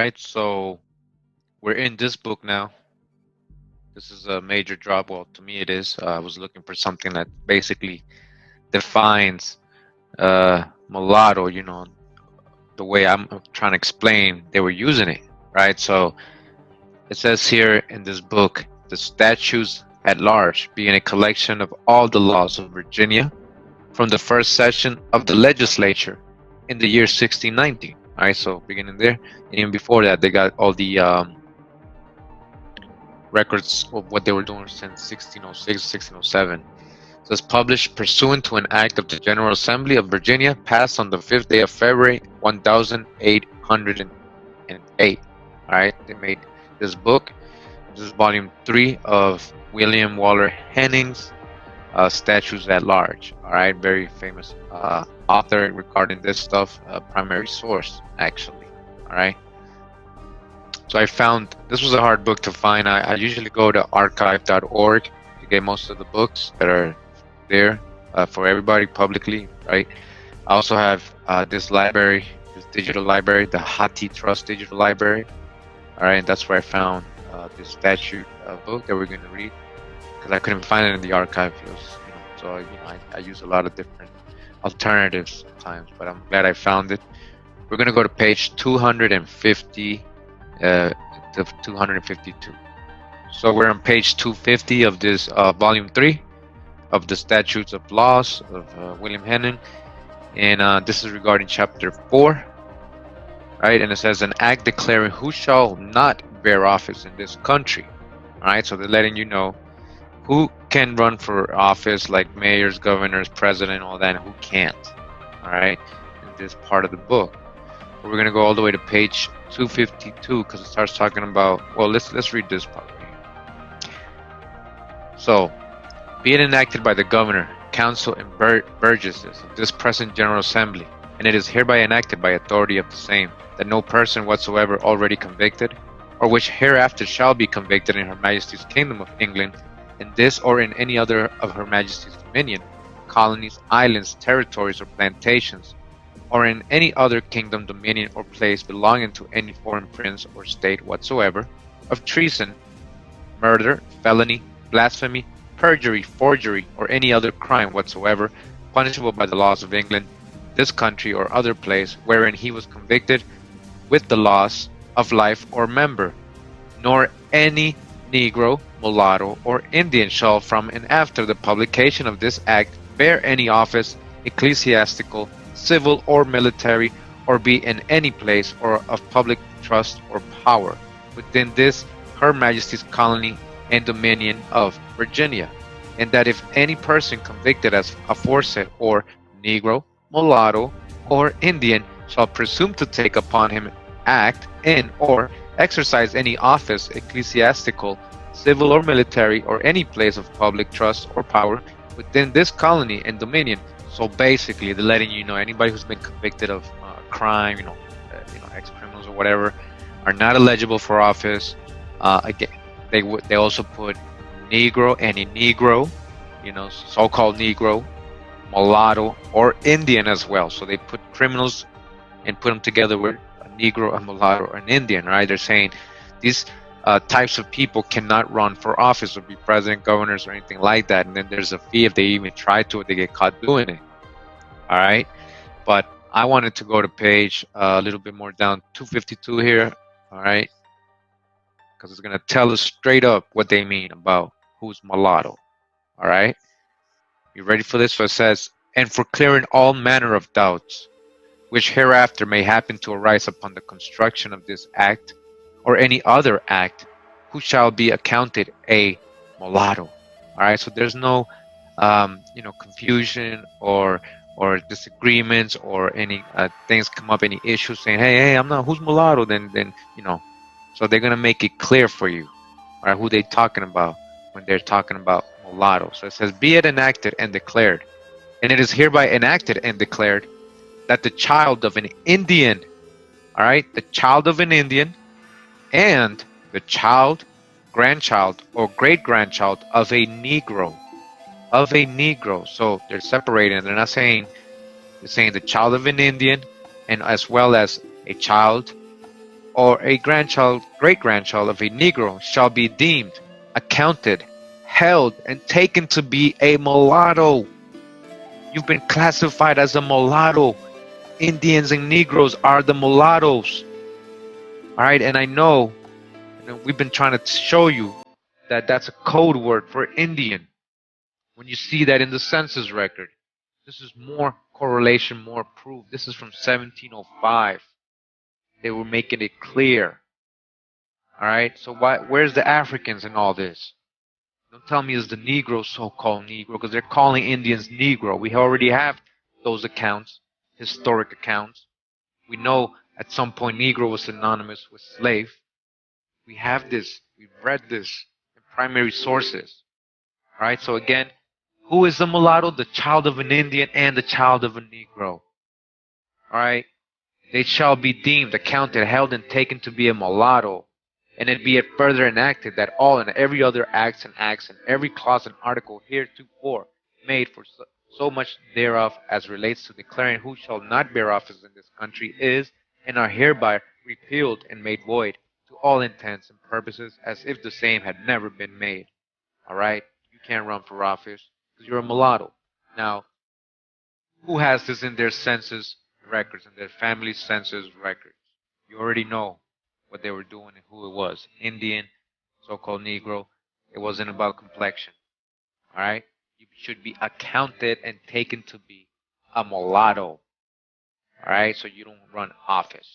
right, so we're in this book now. This is a major drop. Well, to me it is. I was looking for something that basically defines mulatto, the way I'm trying to explain they were using it, right? So it says here in this book, the statutes at large being a collection of all the laws of Virginia from the first session of the legislature in the year 1619. All right, so beginning there, and even before that, they got all the records of what they were doing since 1606, 1607. So it's published pursuant to an act of the General Assembly of Virginia passed on the 5th day of February 1808. All right, they made this book. This is volume 3 of William Waller Henings Statues at Large. All right, very famous author regarding this stuff, primary source actually. All right. So I found this was a hard book to find. I usually go to archive.org to get most of the books that are there for everybody publicly, right? I also have this library, this digital library, the Hati Trust Digital Library. All right, and that's where I found this statute book that we're going to read because I couldn't find it in the archive. It was, so I use a lot of different alternatives sometimes, but I'm glad I found it. We're going to go to page 250 to 252. So we're on page 250 of this volume 3 of the Statutes of Laws of William Henning, and this is regarding chapter 4, right? And it says an act declaring who shall not bear office in this country. All right, so they're letting you know who can run for office, like mayors, governors, president, all that, and who can't. All right, in this part of the book. But we're gonna go all the way to page 252 because it starts talking about. Well, let's read this part. So, be it enacted by the governor, council, and burgesses of this present General Assembly, and it is hereby enacted by authority of the same, that no person whatsoever already convicted, or which hereafter shall be convicted in Her Majesty's Kingdom of England, in this or in any other of Her Majesty's dominion, colonies, islands, territories, or plantations, or in any other kingdom, dominion, or place belonging to any foreign prince or state whatsoever, of treason, murder, felony, blasphemy, perjury, forgery, or any other crime whatsoever, punishable by the laws of England, this country, or other place wherein he was convicted, with the loss of life or member, nor any Negro, mulatto, or Indian shall from and after the publication of this act bear any office, ecclesiastical, civil, or military, or be in any place or of public trust or power within this Her Majesty's colony and dominion of Virginia, and that if any person convicted as aforesaid or Negro, mulatto, or Indian shall presume to take upon him act in or exercise any office, ecclesiastical, civil, or military, or any place of public trust or power within this colony and dominion. So basically, they're letting you know anybody who's been convicted of crime, ex-criminals or whatever, are not eligible for office. Again, they also put Negro, any Negro, so-called Negro, mulatto, or Indian as well. So they put criminals and put them together with a Negro, a mulatto, or an Indian, right? They're saying these types of people cannot run for office or be president, governors, or anything like that. And then there's a fee if they even try to, if they get caught doing it. All right. But I wanted to go to page a little bit more down, 252 here. All right. Because it's going to tell us straight up what they mean about who's mulatto. All right. You ready for this? So it says, and for clearing all manner of doubts, which hereafter may happen to arise upon the construction of this act, or any other act, who shall be accounted a mulatto. All right, so there's no, confusion or disagreements or any things come up, any issues saying, hey, I'm not, who's mulatto? Then so they're gonna make it clear for you, all right, who they talking about when they're talking about mulatto. So it says, be it enacted and declared, and it is hereby enacted and declared that the child of an Indian, all right, the child of an Indian, and the child, grandchild, or great-grandchild of a Negro. So they're separating. They're not saying, they're saying the child of an Indian, and as well as a child or a grandchild, great grandchild of a Negro shall be deemed, accounted, held, and taken to be a mulatto. You've been classified as a mulatto. Indians and Negroes are the mulattoes. All right, and I know, we've been trying to show you that that's a code word for Indian. When you see that in the census record, this is more correlation, more proof. This is from 1705. They were making it clear. All right, so where's the Africans in all this? Don't tell me it's the Negro, so-called Negro, because they're calling Indians Negro. We already have those accounts, historic accounts. We know at some point Negro was synonymous with slave. We have this. We've read this in primary sources. All right, so again, who is the mulatto? The child of an Indian and the child of a Negro. All right, they shall be deemed, accounted, held, and taken to be a mulatto. And it be it further enacted that all and every other acts and every clause and article heretofore made for so much thereof as relates to declaring who shall not bear office in this country is and are hereby repealed and made void to all intents and purposes as if the same had never been made. All right? You can't run for office because you're a mulatto. Now, who has this in their census records, in their family census records? You already know what they were doing and who it was. Indian, so-called Negro. It wasn't about complexion. All right? You should be accounted and taken to be a mulatto. All right? So you don't run office.